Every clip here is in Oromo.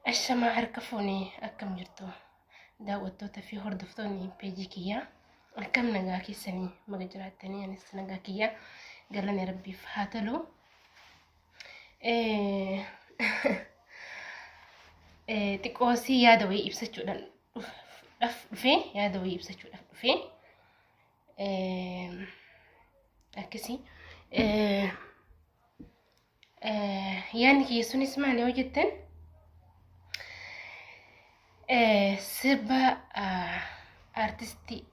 الشماعة هركفوني أكم جرتو داوتو تفي هردفتوني بيجيكيا أكم نجاكي سني مجراتني أنا سنجاكيا قالني ربي فهاتلو تقوسي يا دوي يبسطو في يا دوي يبسطو في أكسي يعني كي يسوني اسمعني وجدتن sirba artistii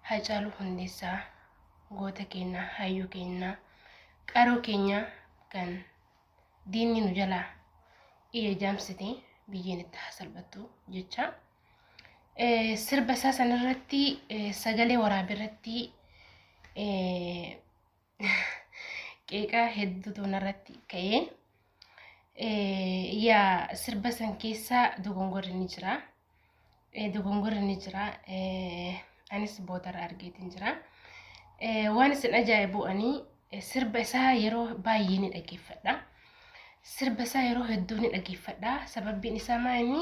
Haacaaluu Hundeessaa goota keenya hayyuu keenya qaroo keenya kan diinni nu jalaa iyya jaamsitee biyyeen itti hasalbattu jecha sirba isaa sanarratti sagalee waraabirratti qeeqaa hedduutu narratti ka'ee yaa sirba san keessaa dogongorri ni jira. Dogongorri ni jira. Anis boodarra argeetiin jira. Waan isin ajaa'ibu ani sirba isaa yeroo baay'ee ni dhaggeeffadha. Sirba isaa yeroo hedduu ni dhaggeeffadha. Sababbiin isaa maali?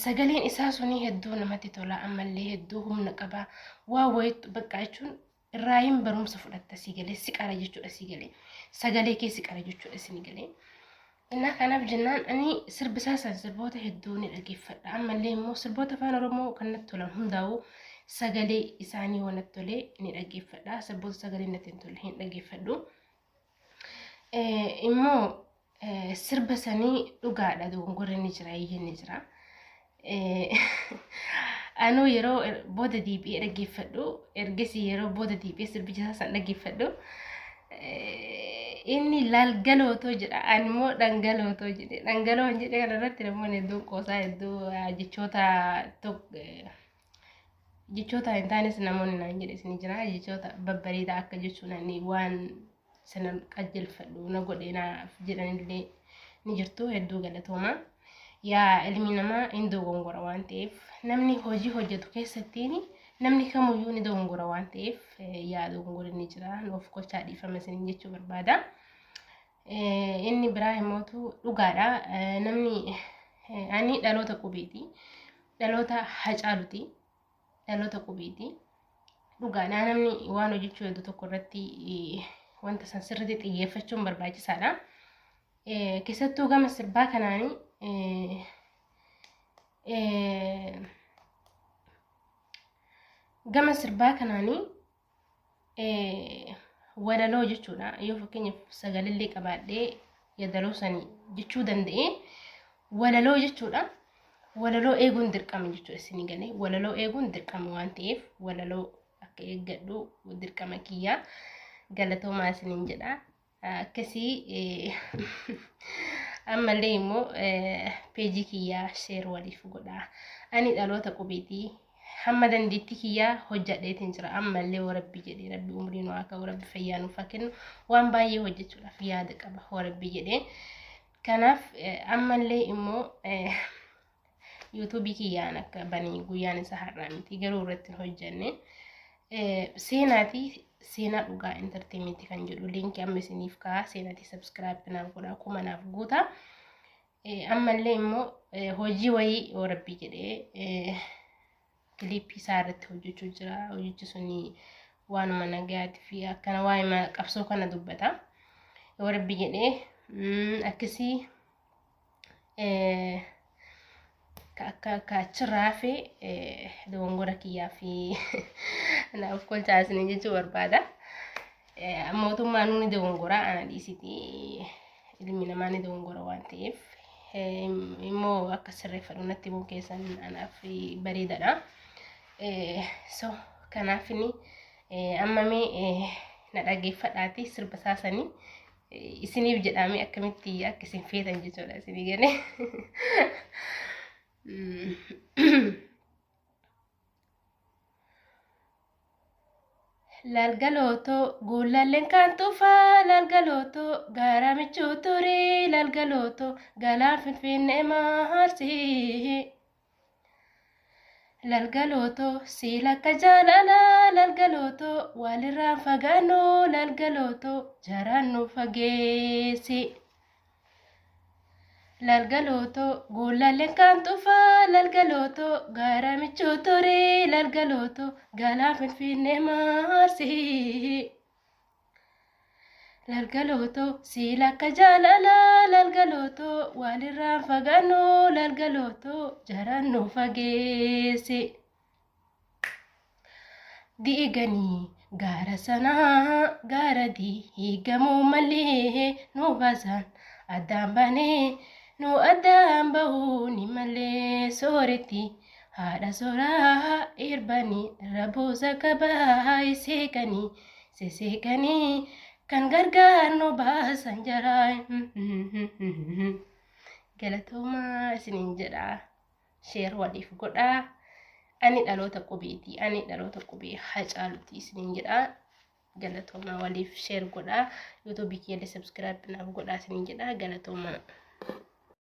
Sagaleen isaa suni hedduu namatti tola. Ammallee hedduu humna qaba. Waa wayitu bakka jechuun irraa hin barumsa fudhatta si galee si qara jechuudha si galee. Sagalee kee si qara jechuudha si galee. Inna kanaaf jennaan ani sirbi isaa san sirboota hedduu ni dhaggeeffadha. Ammallee immoo sirboota afaan Oromoo kan natti tolan hundaa'u sagalee isaanii waan natti tolee ni dhaggeeffadha. Sirboota sagalee natti hin tolle hin dhaggeeffadhu. Immoo sirba sanii dhugaadha dogongorri ni jira iyyi ni jira. Anuu yeroo booda deebi'ee dhaggeeffadhu ergasii yeroo booda deebi'ee sirbicha isaa san dhaggeeffadhu. Inni lalgalooto jedha ani immoo dhangalootoo jedhe dhangaloon jedhe kanarratti namoonni hedduun qoosaa hedduu jechoota hin taanes namoonni naan jedhe isin jira jechoota babbareedaa akka jechuun ani waan sanan qajeelfadhu na godhe naaf jedhanillee ni jirtu hedduu galatooma yaa ilmi namaa hin dogongora waan ta'eef namni hojii hojjetu keessattiin namni kamuyyuu ni dogongora waan ta'eef yaa dogongorri ni jira nuuf gochaa dhiifama isin jechuu barbaada. Inni biraa himootu dhugaadha namni ani dhaloota qubeeti dhaloota Haacaaluuti dhaloota qubeeti dhugaadha namni waan hojjechuu hedduu tokko irratti wanta san sirriitti xiyyeeffachuun barbaachisaadha. Keessattuu gama sirbaa kanaanii gama sirbaa kanaanii walaloo jechuudha yoo fakkeenyaaf sagalillee qabaadhee yadaloo sanii jechuu danda'e walaloo jechuudha. Walaloo eeguun dirqama jechuudha isin galee walaloo eeguun dirqama waan ta'eef walaloo akka eeggadhu dirqama kiyyaa galatoomaa isiniin jedha. Akkasii ammallee immoo peejii kiyyaa sheer waliif godha. Ani dhaloota qubeetii hamma dandeettii kiyyaa hojjadheetiin jira ammallee warabbii jedhee rabbi umrii nu akka warabbi fayyaa nuuf kennu waan baay'ee hojjechuudhaaf yaada qaba warabbii jedhee. Kanaaf ammallee immoo YouTube kiyyaan akka banii guyyaan isa har'aa miti garuu irratti hojjenne seenaa dhugaa entertainment kan jedhu linkii amma isiniif ka'a seenaatii subscribe naaf godhaa kuma naaf guuta. Ammallee immoo hojii wayii warabbii jedhee kilipii isaa irratti hojjechuu jira. Hojichi suni waanuma nagaatii fi akkana waa'ee qabsoo kana dubbata warabbii jedhee akkasii akka achirraa fi dogongora kiyyaa fi naaf kolchaa isin jechuu barbaada. Mootummaan nuuni dogongora ana dhiisiti ilmi namaa ni dogongora waan ta'eef immoo akka sirreeffadhu natti immoo keessan anaaf bareedaadha. So kanaaf inni ammamee na dhaggeeffadhaati sirba isaa sanii isiniif jedhamee akkamitti akka isin feetan jechuudha isinii galee. Lalgalooto guulalleen kan tufaa lalgalooto gaara michuu ture lalgalooto galaan finfinnee maarsii lalgalooto siila kajalala lalgalooto walirraan fagaannoo lalgalooto jaraan nu fageessi lalgalooto guulalleen kan tufaa lalgalooto gaara michuu turee lalgalooto galaa finfinnee maarsi lalgalooto siila kajalala lalgalooto walirraan fagaannoo lalgalooto jaraan nu fageessi diiganii gaara sanaa gaara diigamuu malee nu baasan addaan baanee nu addaan bahuu ni malee sooretti haadha soraa irbanii raboosa kabaa seekanii seseekanii kan gargaar nu baasan jaraa galatoomaa isiniin jedha sheer waliif godhaa ani dhaloota qubeetii ani dhaloota qubee Hacaaluutii isiniin jedha galatoomaa waliif sheer godhaa YouTube kiyya subscribe naaf godhaa isiniin jedha galatoomaa